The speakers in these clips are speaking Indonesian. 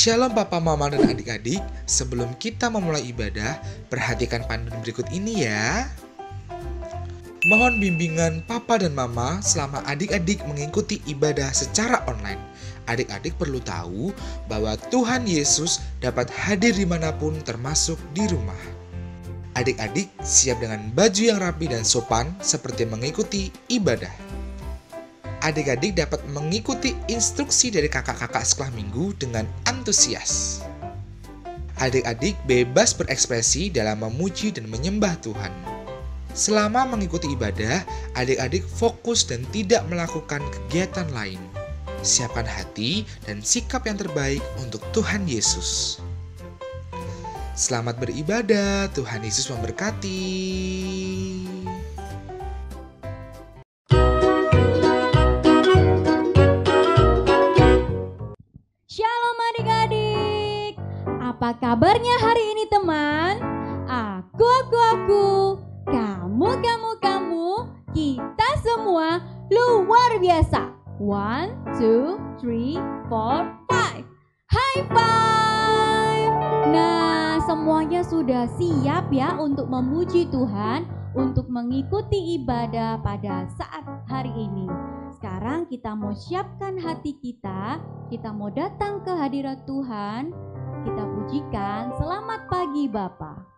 Shalom Papa, Mama, dan adik-adik. Sebelum kita memulai ibadah, perhatikan panduan berikut ini ya. Mohon bimbingan Papa dan Mama selama adik-adik mengikuti ibadah secara online. Adik-adik perlu tahu bahwa Tuhan Yesus dapat hadir dimanapun termasuk di rumah. Adik-adik siap dengan baju yang rapi dan sopan seperti mengikuti ibadah. Adik-adik dapat mengikuti instruksi dari kakak-kakak sekolah minggu dengan antusias. Adik-adik bebas berekspresi dalam memuji dan menyembah Tuhan. Selama mengikuti ibadah, adik-adik fokus dan tidak melakukan kegiatan lain. Siapkan hati dan sikap yang terbaik untuk Tuhan Yesus. Selamat beribadah, Tuhan Yesus memberkati. Shalom adik-adik, apa kabarnya hari ini teman? Aku, kamu, kita semua luar biasa. 1, 2, 3, 4, 5. High five! Nah, semuanya sudah siap ya untuk memuji Tuhan, untuk mengikuti ibadah pada saat hari ini. Sekarang kita mau siapkan hati kita mau datang ke hadirat Tuhan, kita pujikan selamat pagi Bapa.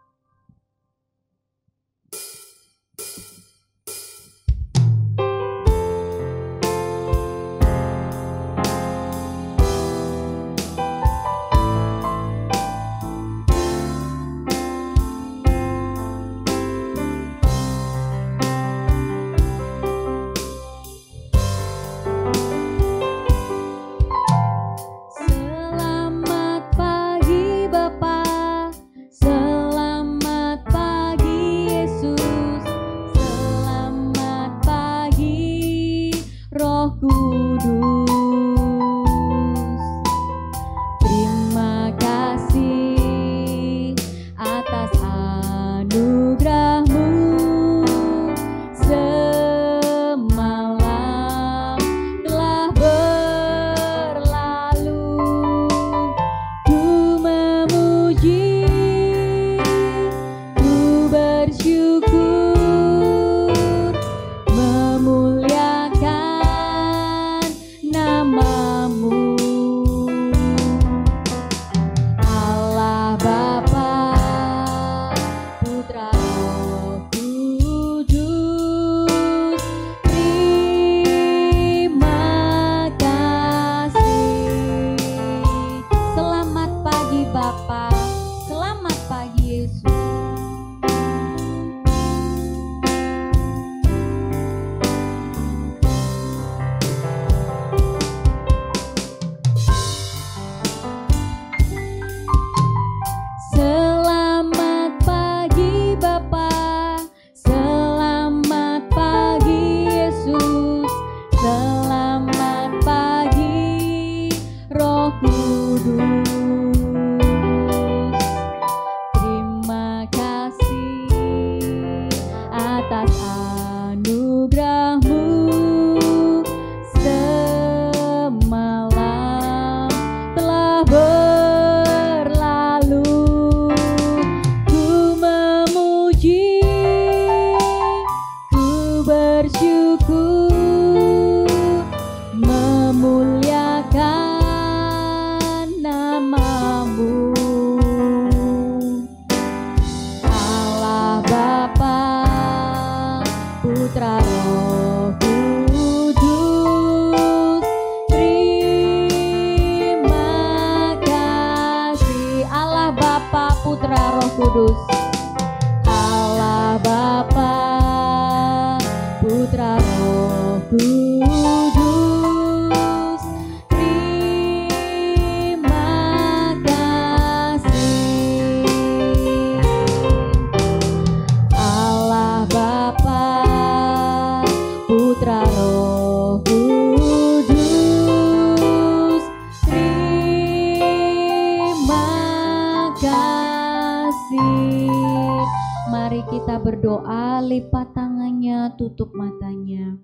Berdoa, lipat tangannya, tutup matanya.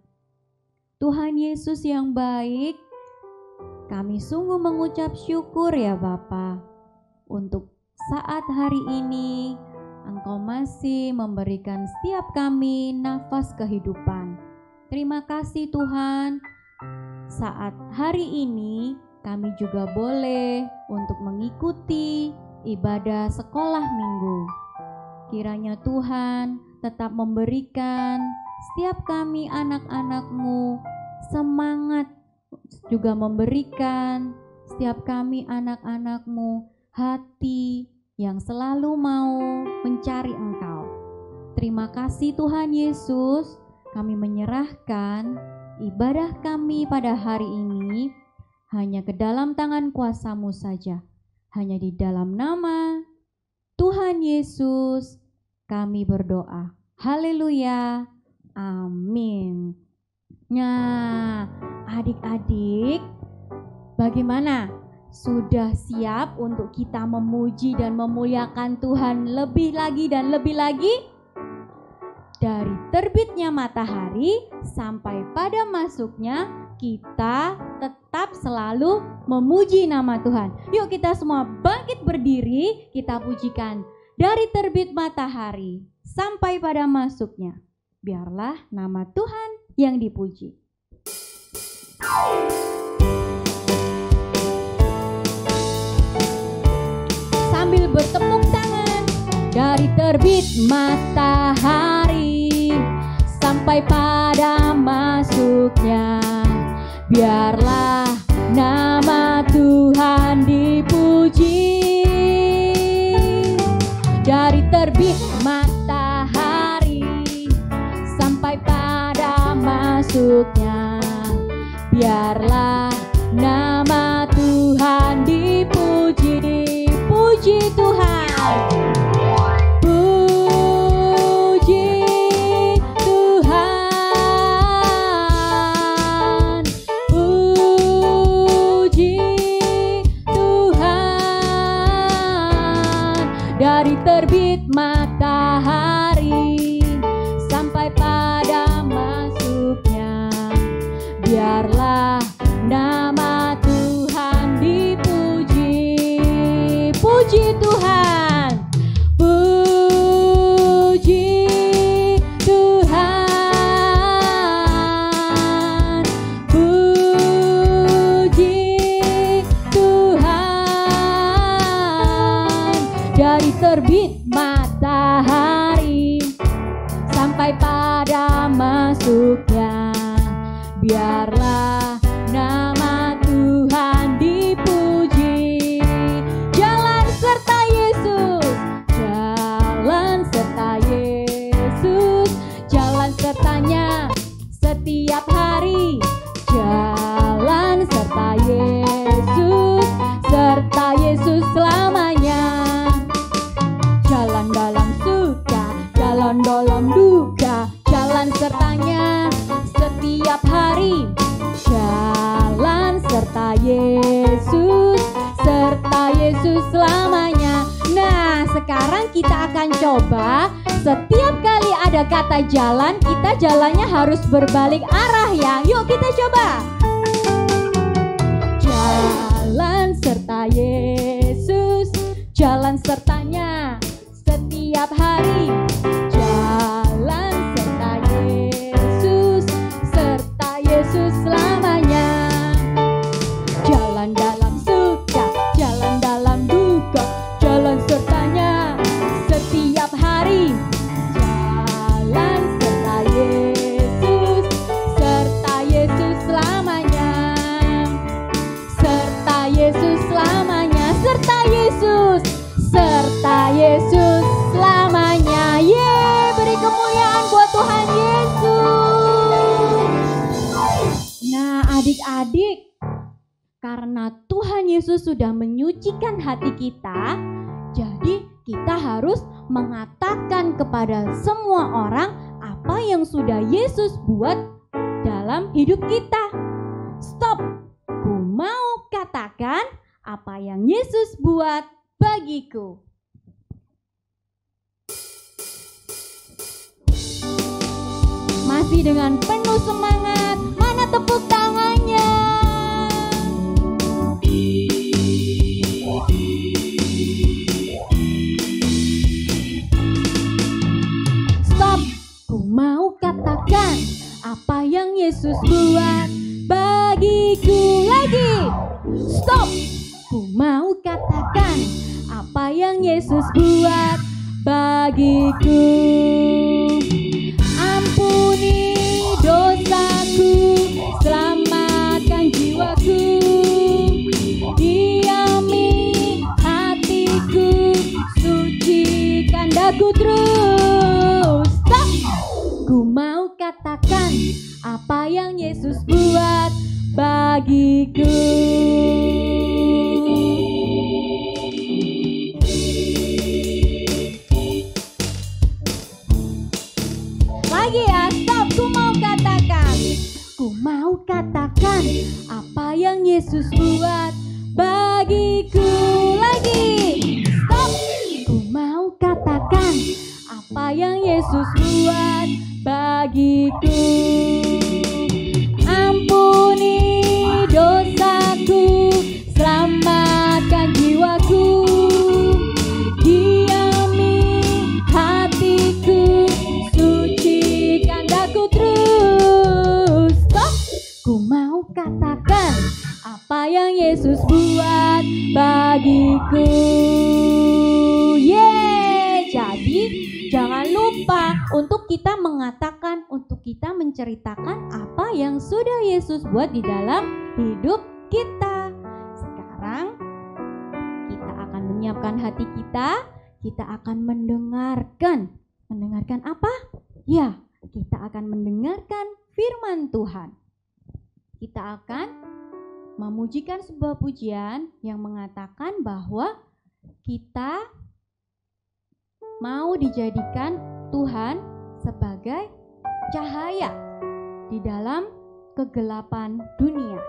Tuhan Yesus yang baik, Kami sungguh mengucap syukur ya Bapa, untuk saat hari ini Engkau masih memberikan setiap kami nafas kehidupan. Terima kasih Tuhan, saat hari ini kami juga boleh untuk mengikuti ibadah sekolah minggu. Kiranya Tuhan tetap memberikan setiap kami anak-anak-Mu semangat, juga memberikan setiap kami anak-anak-Mu hati yang selalu mau mencari Engkau. Terima kasih Tuhan Yesus, kami menyerahkan ibadah kami pada hari ini hanya ke dalam tangan kuasa-Mu saja. Hanya di dalam nama Tuhan Yesus kami berdoa. Haleluya. Amin. Nah, adik-adik, bagaimana? Sudah siap untuk kita memuji dan memuliakan Tuhan lebih lagi dan lebih lagi? Dari terbitnya matahari sampai pada masuknya, kita tetap selalu memuji nama Tuhan. Yuk kita semua bangkit berdiri, kita pujikan. Dari terbit matahari sampai pada masuknya, biarlah nama Tuhan yang dipuji. Sambil bertepuk tangan, dari terbit matahari sampai pada masuknya, biarlah nama Tuhan dipuji. Dari terbit matahari sampai pada masuknya, biarlah nama Tuhan dipuji. Puji Tuhan. Puji Tuhan. Puji Tuhan. Dari terbit matahari sampai pada masuknya, biarlah nama Tuhan dipuji. Puji Tuhan. Puji Tuhan. Puji Tuhan. Dari terbit matahari sampai pada masuknya, biarlah nama Tuhan dipuji. Jalan serta Yesus, jalan serta Yesus, jalan sertanya setiap hari. Jalan serta Yesus selamanya. Jalan dalam suka, jalan dalam duka, jalan sertanya setiap hari. Jalan serta Yesus selamanya. Nah, sekarang kita akan coba, setiap kali ada kata jalan, kita jalannya harus berbalik arah ya. Yuk kita coba. Jalan serta Yesus, jalan sertanya setiap hari. Jalan serta Yesus selamanya. Jalan dalam suka, jalan dalam duka, jalan sertanya setiap hari. Jalan serta Yesus selamanya. Serta Yesus selamanya. Serta Yesus selamanya. Yeay, beri kemuliaan buat Tuhan Yesus. Nah, adik-adik, karena Tuhan Yesus sudah menyucikan hati kita, jadi kita harus mengatakan kepada semua orang apa yang sudah Yesus buat dalam hidup kita. Stop, ku mau katakan apa yang Yesus buat bagiku. Masih dengan penuh semangat, mana tepuk tangannya? katakan apa yang Yesus buat bagiku lagi. Stop. Ku mau katakan apa yang Yesus buat bagiku. Ampuni dosaku, selamatkan jiwaku, diami hatiku, sucikan daku terus. Stop. Ku mau katakan apa yang Yesus buat bagiku. Lagi ya, stop. Ku mau katakan. Ku mau katakan apa yang Yesus buat bagiku lagi. Stop. Ku mau katakan apa yang Yesus buat bagiku. Ampuni dosaku, selamatkan jiwaku, diami hatiku, sucikan daku terus. Stop. Ku mau katakan apa yang Yesus buat bagiku. Jadi jangan lupa untuk kita mengatakan, untuk kita menceritakan apa yang sudah Yesus buat di dalam hidup kita. Sekarang kita akan menyiapkan hati kita akan mendengarkan. Mendengarkan apa? Ya, kita akan mendengarkan firman Tuhan. Kita akan memujikan sebuah pujian yang mengatakan bahwa kita mau dijadikan Tuhan sebagai cahaya di dalam kegelapan dunia.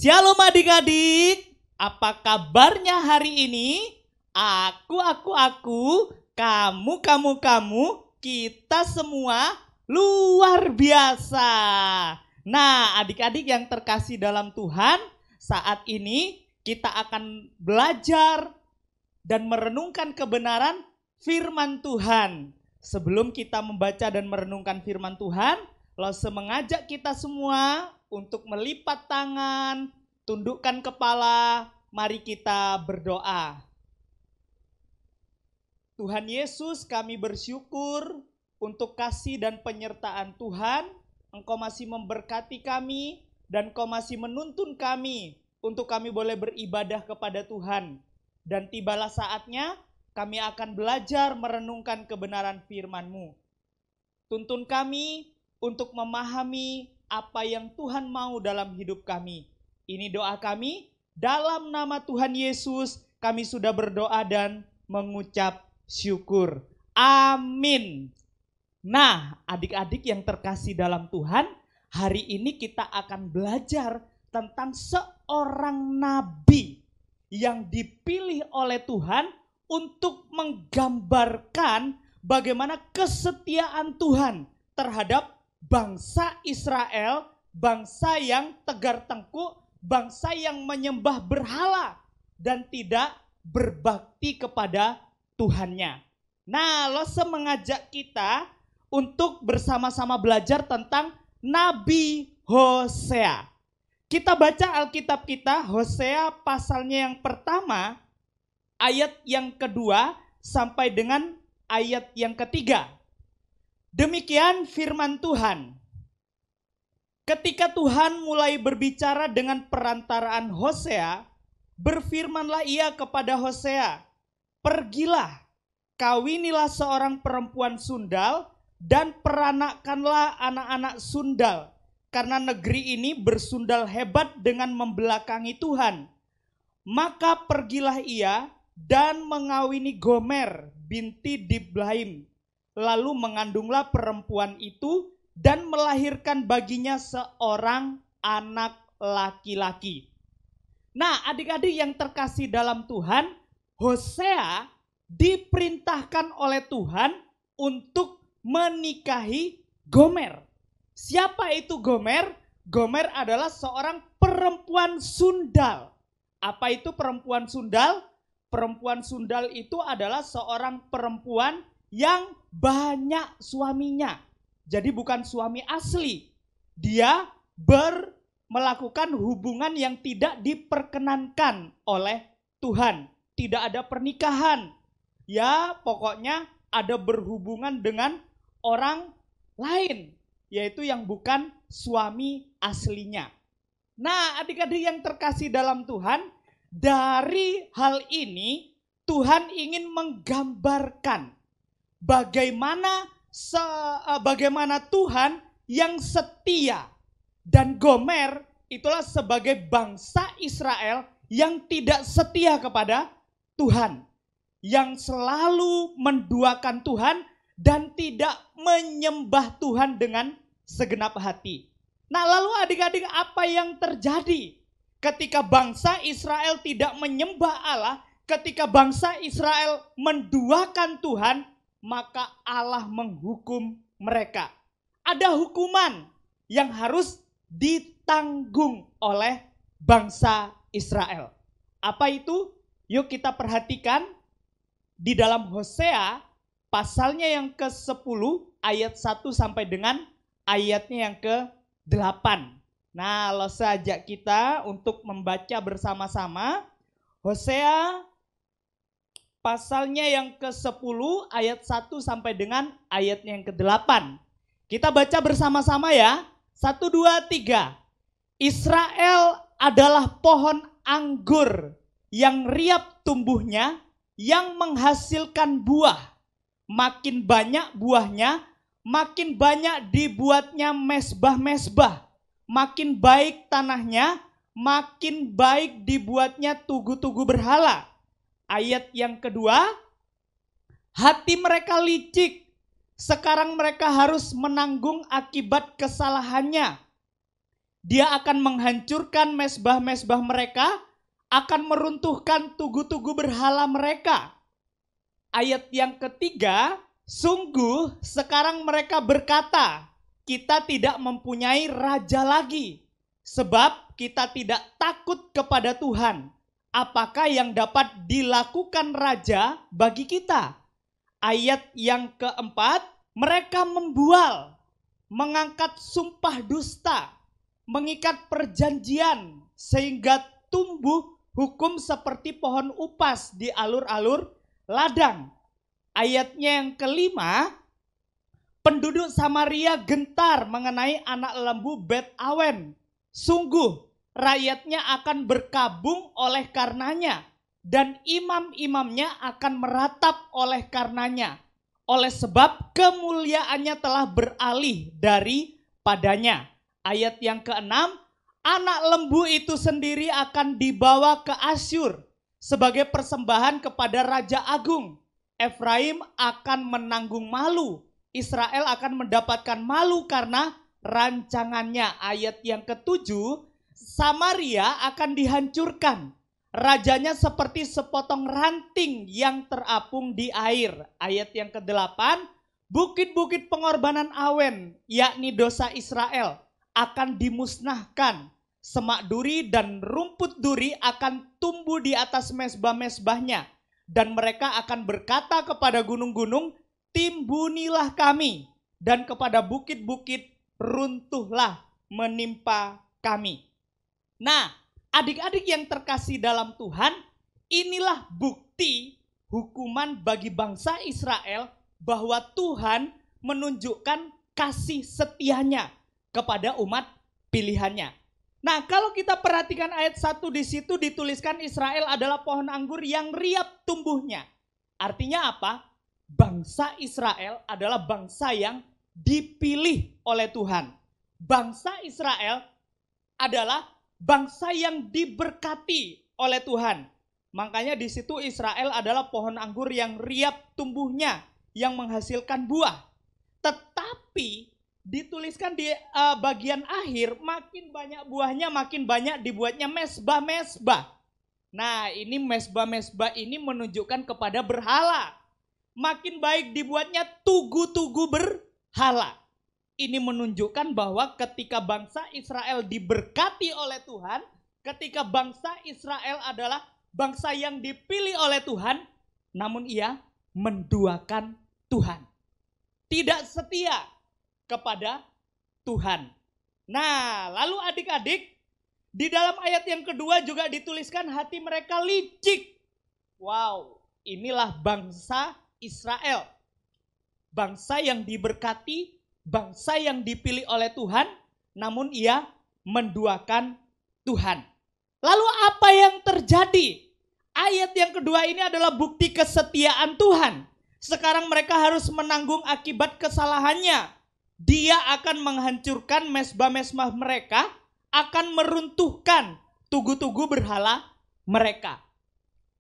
Shalom adik-adik, apa kabarnya hari ini? Aku, kamu, kita semua luar biasa. Nah, adik-adik yang terkasih dalam Tuhan, saat ini kita akan belajar dan merenungkan kebenaran firman Tuhan. Sebelum kita membaca dan merenungkan firman Tuhan, Lose mengajak kita semua untuk melipat tangan, tundukkan kepala, mari kita berdoa. Tuhan Yesus, kami bersyukur untuk kasih dan penyertaan Tuhan. Engkau masih memberkati kami dan Kau masih menuntun kami untuk kami boleh beribadah kepada Tuhan. Dan tibalah saatnya kami akan belajar merenungkan kebenaran firman-Mu. Tuntun kami untuk memahami apa yang Tuhan mau dalam hidup kami. Ini doa kami, dalam nama Tuhan Yesus kami sudah berdoa dan mengucap syukur. Amin. Nah, adik-adik yang terkasih dalam Tuhan, hari ini kita akan belajar tentang seorang nabi yang dipilih oleh Tuhan untuk menggambarkan bagaimana kesetiaan Tuhan terhadap bangsa Israel, bangsa yang tegar tengkuk, bangsa yang menyembah berhala dan tidak berbakti kepada Tuhannya. Nah, Lose mengajak kita untuk bersama-sama belajar tentang Nabi Hosea. Kita baca Alkitab kita, Hosea pasalnya yang pertama, ayat yang kedua sampai dengan ayat yang ketiga. Demikian firman Tuhan. Ketika Tuhan mulai berbicara dengan perantaraan Hosea, berfirmanlah ia kepada Hosea, "Pergilah, kawinilah seorang perempuan sundal dan peranakkanlah anak-anak sundal, karena negeri ini bersundal hebat dengan membelakangi Tuhan." Maka pergilah ia dan mengawini Gomer binti Diblaim. Lalu mengandunglah perempuan itu dan melahirkan baginya seorang anak laki-laki. Nah, adik-adik yang terkasih dalam Tuhan, Hosea diperintahkan oleh Tuhan untuk menikahi Gomer. Siapa itu Gomer? Gomer adalah seorang perempuan sundal. Apa itu perempuan sundal? Perempuan sundal itu adalah seorang perempuan yang banyak suaminya. Jadi bukan suami asli. Dia melakukan hubungan yang tidak diperkenankan oleh Tuhan. Tidak ada pernikahan. Ya, pokoknya ada berhubungan dengan orang lain, yaitu yang bukan suami aslinya. Nah, adik-adik yang terkasih dalam Tuhan, dari hal ini Tuhan ingin menggambarkan bagaimana Tuhan yang setia, dan Gomer itulah sebagai bangsa Israel yang tidak setia kepada Tuhan, yang selalu menduakan Tuhan dan tidak menyembah Tuhan dengan segenap hati. Nah, lalu adik-adik, apa yang terjadi ketika bangsa Israel tidak menyembah Allah, ketika bangsa Israel menduakan Tuhan, maka Allah menghukum mereka. Ada hukuman yang harus ditanggung oleh bangsa Israel. Apa itu? Yuk kita perhatikan di dalam Hosea pasalnya yang ke-10 ayat 1 sampai dengan ayatnya yang ke-8. Nah, Lose ajak kita untuk membaca bersama-sama Hosea pasalnya yang ke-10 ayat 1 sampai dengan ayatnya yang ke-8. Kita baca bersama-sama ya. 1, 2, 3. Israel adalah pohon anggur yang riap tumbuhnya, yang menghasilkan buah. Makin banyak buahnya, makin banyak dibuatnya mesbah-mesbah. Makin baik tanahnya, makin baik dibuatnya tugu-tugu berhala. Ayat yang kedua, hati mereka licik, sekarang mereka harus menanggung akibat kesalahannya. Dia akan menghancurkan mesbah-mesbah mereka, akan meruntuhkan tugu-tugu berhala mereka. Ayat yang ketiga, sungguh sekarang mereka berkata, kita tidak mempunyai raja lagi, sebab kita tidak takut kepada Tuhan. Apakah yang dapat dilakukan raja bagi kita? Ayat yang keempat, mereka membual, mengangkat sumpah dusta, mengikat perjanjian, sehingga tumbuh hukum seperti pohon upas di alur-alur ladang. Ayatnya yang kelima, penduduk Samaria gentar mengenai anak lembu Bet Awen. Sungguh rakyatnya akan berkabung oleh karenanya, dan imam-imamnya akan meratap oleh karenanya, oleh sebab kemuliaannya telah beralih daripadanya. Ayat yang ke-6, anak lembu itu sendiri akan dibawa ke Asyur sebagai persembahan kepada Raja Agung. Efraim akan menanggung malu, Israel akan mendapatkan malu karena rancangannya. Ayat yang ke-7, Samaria akan dihancurkan, rajanya seperti sepotong ranting yang terapung di air. Ayat yang ke-8, bukit-bukit pengorbanan awen, yakni dosa Israel, akan dimusnahkan. Semak duri dan rumput duri akan tumbuh di atas mezbah-mezbahnya. Dan mereka akan berkata kepada gunung-gunung, timbunilah kami. Dan kepada bukit-bukit, runtuhlah menimpa kami. Nah, adik-adik yang terkasih dalam Tuhan, inilah bukti hukuman bagi bangsa Israel bahwa Tuhan menunjukkan kasih setianya kepada umat pilihannya. Nah, kalau kita perhatikan ayat 1 di situ dituliskan Israel adalah pohon anggur yang riap tumbuhnya. Artinya apa? Bangsa Israel adalah bangsa yang dipilih oleh Tuhan. Bangsa Israel adalah bangsa yang diberkati oleh Tuhan. Makanya di situ Israel adalah pohon anggur yang riap tumbuhnya, yang menghasilkan buah. Tetapi dituliskan di bagian akhir, makin banyak buahnya, makin banyak dibuatnya mezbah-mezbah. Nah, ini mezbah-mezbah ini menunjukkan kepada berhala. Makin baik dibuatnya tugu-tugu berhala. Ini menunjukkan bahwa ketika bangsa Israel diberkati oleh Tuhan, ketika bangsa Israel adalah bangsa yang dipilih oleh Tuhan, namun ia menduakan Tuhan. Tidak setia kepada Tuhan. Nah, lalu adik-adik, di dalam ayat yang kedua juga dituliskan hati mereka licik. Wow, inilah bangsa Israel. Bangsa yang diberkati, bangsa yang dipilih oleh Tuhan, namun ia menduakan Tuhan. Lalu apa yang terjadi? Ayat yang kedua ini adalah bukti kesetiaan Tuhan. Sekarang mereka harus menanggung akibat kesalahannya. Dia akan menghancurkan mezbah-mezbah mereka, akan meruntuhkan tugu-tugu berhala mereka.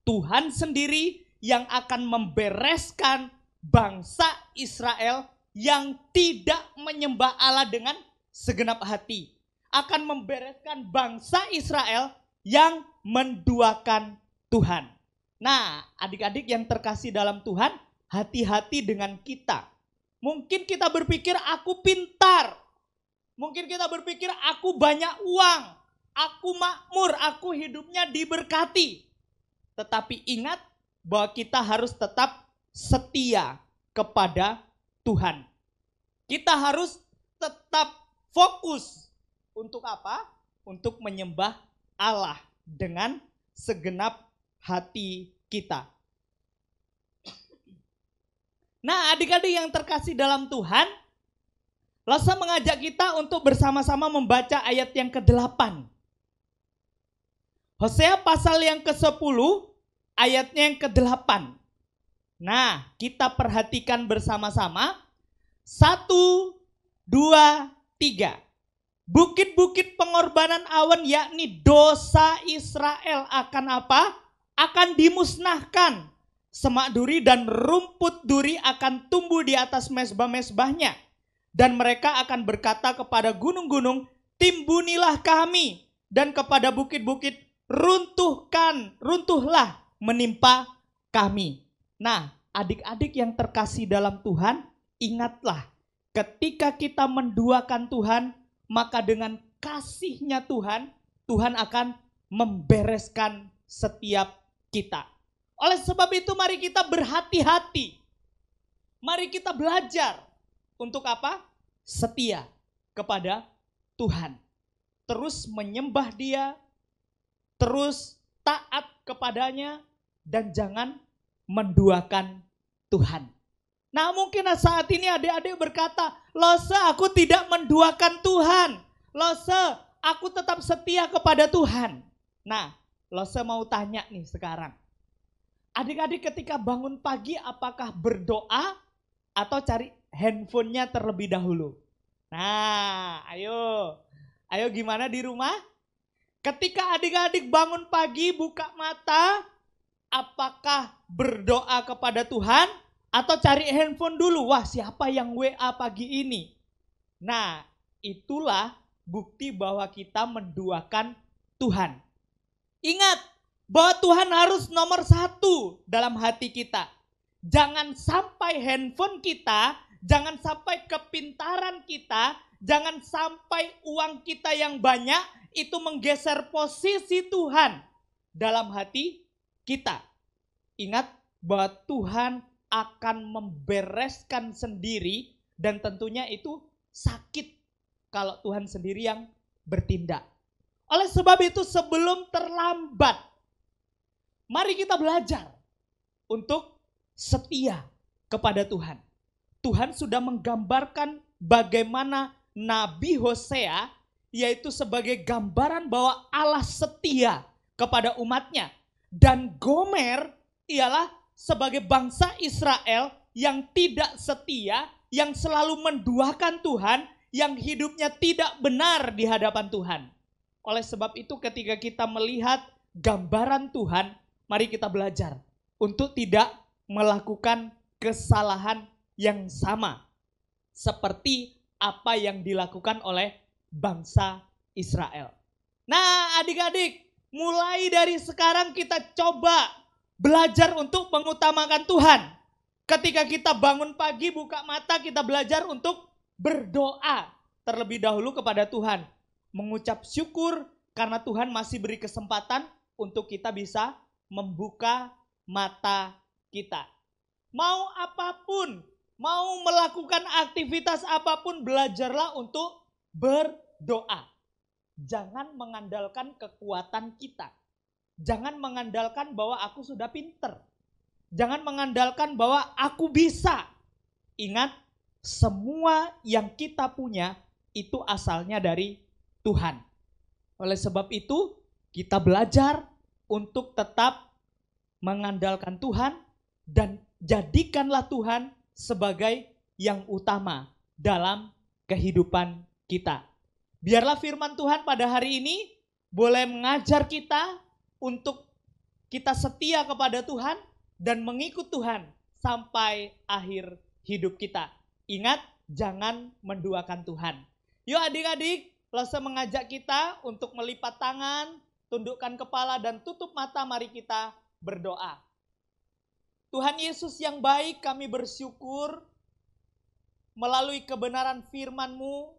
Tuhan sendiri yang akan membereskan bangsa Israel yang tidak menyembah Allah dengan segenap hati. Akan membereskan bangsa Israel yang menduakan Tuhan. Nah, adik-adik yang terkasih dalam Tuhan, hati-hati dengan kita. Mungkin kita berpikir aku pintar. Mungkin kita berpikir aku banyak uang. Aku makmur, aku hidupnya diberkati. Tetapi ingat bahwa kita harus tetap setia kepada Tuhan. Kita harus tetap fokus. Untuk apa? Untuk menyembah Allah dengan segenap hati kita. Nah, adik-adik yang terkasih dalam Tuhan, Lasa mengajak kita untuk bersama-sama membaca ayat yang ke-8. Hosea pasal yang ke-10, ayatnya yang ke-8. Nah, kita perhatikan bersama-sama. 1, 2, 3. Bukit-bukit pengorbanan awan yakni dosa Israel akan apa? Akan dimusnahkan. Semak duri dan rumput duri akan tumbuh di atas mezbah-mezbahnya. Dan mereka akan berkata kepada gunung-gunung, timbunilah kami. Dan kepada bukit-bukit, runtuhlah menimpa kami. Nah, adik-adik yang terkasih dalam Tuhan, ingatlah ketika kita menduakan Tuhan, maka dengan kasih-Nya Tuhan, Tuhan akan membereskan setiap kita. Oleh sebab itu mari kita berhati-hati. Mari kita belajar untuk apa? Setia kepada Tuhan. Terus menyembah Dia, terus taat kepadanya, dan jangan menduakan Tuhan. Nah, mungkin saat ini adik-adik berkata, Lose, aku tidak menduakan Tuhan. Lose, aku tetap setia kepada Tuhan. Nah, saya mau tanya nih sekarang. Adik-adik ketika bangun pagi apakah berdoa atau cari handphonenya terlebih dahulu? Nah, ayo gimana di rumah? Ketika adik-adik bangun pagi buka mata, apakah berdoa kepada Tuhan atau cari handphone dulu? Wah, siapa yang WA pagi ini? Nah, itulah bukti bahwa kita menduakan Tuhan. Ingat bahwa Tuhan harus nomor 1 dalam hati kita. Jangan sampai handphone kita, jangan sampai kepintaran kita, jangan sampai uang kita yang banyak itu menggeser posisi Tuhan dalam hati kita. Ingat bahwa Tuhan akan membereskan sendiri dan tentunya itu sakit kalau Tuhan sendiri yang bertindak. Oleh sebab itu sebelum terlambat, mari kita belajar untuk setia kepada Tuhan. Tuhan sudah menggambarkan bagaimana Nabi Hosea, yaitu sebagai gambaran bahwa Allah setia kepada umatnya. Dan Gomer ialah sebagai bangsa Israel yang tidak setia, yang selalu menduakan Tuhan, yang hidupnya tidak benar di hadapan Tuhan. Oleh sebab itu ketika kita melihat gambaran Tuhan, mari kita belajar untuk tidak melakukan kesalahan yang sama seperti apa yang dilakukan oleh bangsa Israel. Nah, adik-adik, mulai dari sekarang kita coba belajar untuk mengutamakan Tuhan. Ketika kita bangun pagi, buka mata, kita belajar untuk berdoa terlebih dahulu kepada Tuhan. Mengucap syukur karena Tuhan masih beri kesempatan untuk kita bisa membuka mata kita. Mau apapun, mau melakukan aktivitas apapun, belajarlah untuk berdoa. Jangan mengandalkan kekuatan kita. Jangan mengandalkan bahwa aku sudah pinter. Jangan mengandalkan bahwa aku bisa. Ingat, semua yang kita punya itu asalnya dari Tuhan. Oleh sebab itu, kita belajar untuk tetap mengandalkan Tuhan dan jadikanlah Tuhan sebagai yang utama dalam kehidupan kita. Biarlah firman Tuhan pada hari ini boleh mengajar kita untuk kita setia kepada Tuhan dan mengikut Tuhan sampai akhir hidup kita. Ingat, jangan menduakan Tuhan. Yuk adik-adik, saya mengajak kita untuk melipat tangan, tundukkan kepala dan tutup mata, mari kita berdoa. Tuhan Yesus yang baik, kami bersyukur melalui kebenaran firman-Mu,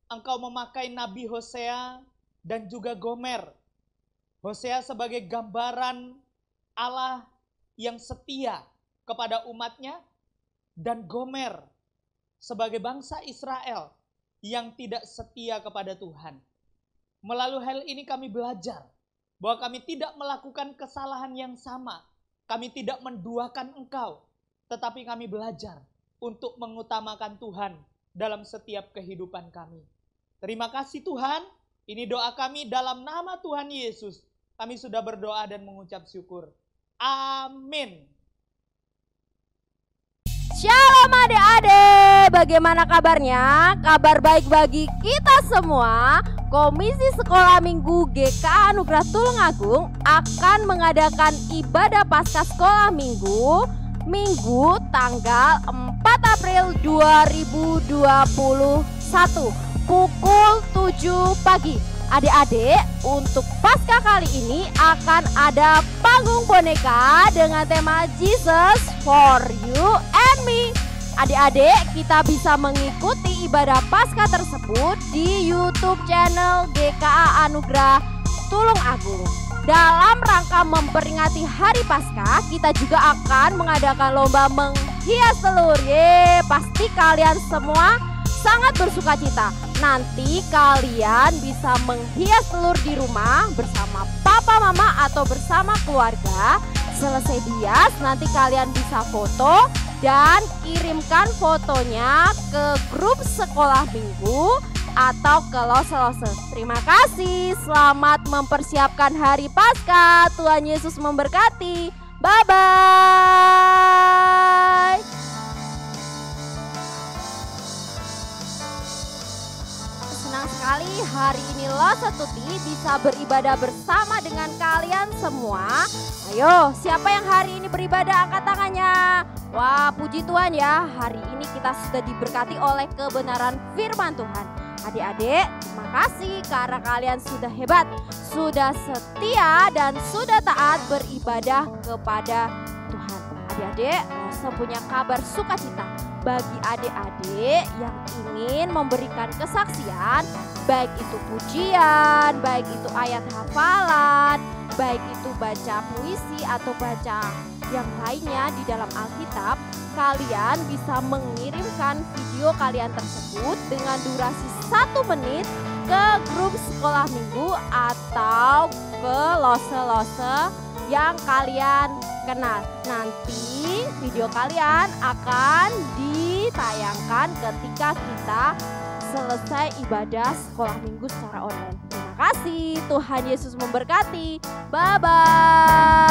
Engkau memakai Nabi Hosea dan juga Gomer. Hosea sebagai gambaran Allah yang setia kepada umatnya, dan Gomer sebagai bangsa Israel yang tidak setia kepada Tuhan. Melalui hal ini kami belajar bahwa kami tidak melakukan kesalahan yang sama. Kami tidak menduakan Engkau, tetapi kami belajar untuk mengutamakan Tuhan dalam setiap kehidupan kami. Terima kasih Tuhan, ini doa kami dalam nama Tuhan Yesus. Kami sudah berdoa dan mengucap syukur. Amin. Shalom adik-adik, bagaimana kabarnya? Kabar baik bagi kita semua. Komisi Sekolah Minggu GKA Anugerah Tulungagung akan mengadakan ibadah Paskah Sekolah Minggu tanggal 4 April 2021 pukul 7 pagi. Adik-adik, untuk Paskah kali ini akan ada panggung boneka dengan tema Jesus for you and me. Adik-adik, kita bisa mengikuti ibadah Paskah tersebut di YouTube channel GKA Anugerah Tulungagung. Dalam rangka memperingati Hari Paskah, kita juga akan mengadakan lomba menghias telur. Pasti kalian semua sangat bersukacita. Nanti kalian bisa menghias telur di rumah bersama papa, mama, atau bersama keluarga. Selesai hias, nanti kalian bisa foto dan kirimkan fotonya ke grup Sekolah Minggu atau ke lose-lose. Terima kasih, selamat mempersiapkan hari Paskah. Tuhan Yesus memberkati. Bye-bye. Senang sekali hari ini Lose Tuti bisa beribadah bersama dengan kalian semua. Ayo, siapa yang hari ini beribadah angkat tangannya. Wah, puji Tuhan ya, hari ini kita sudah diberkati oleh kebenaran firman Tuhan. Adik-adik, terima kasih karena kalian sudah hebat, sudah setia dan sudah taat beribadah kepada Tuhan. Adik-adik, Lose punya kabar sukacita bagi adik-adik yang ingin memberikan kesaksian, baik itu pujian, baik itu ayat hafalan, baik itu baca puisi atau baca yang lainnya di dalam Alkitab. Kalian bisa mengirimkan video kalian tersebut dengan durasi 1 menit ke grup sekolah minggu atau ke lose-lose yang kalian kenal. Nanti video kalian akan ditayangkan ketika kita selesai ibadah sekolah minggu secara online. Terima kasih, Tuhan Yesus memberkati. Bye-bye.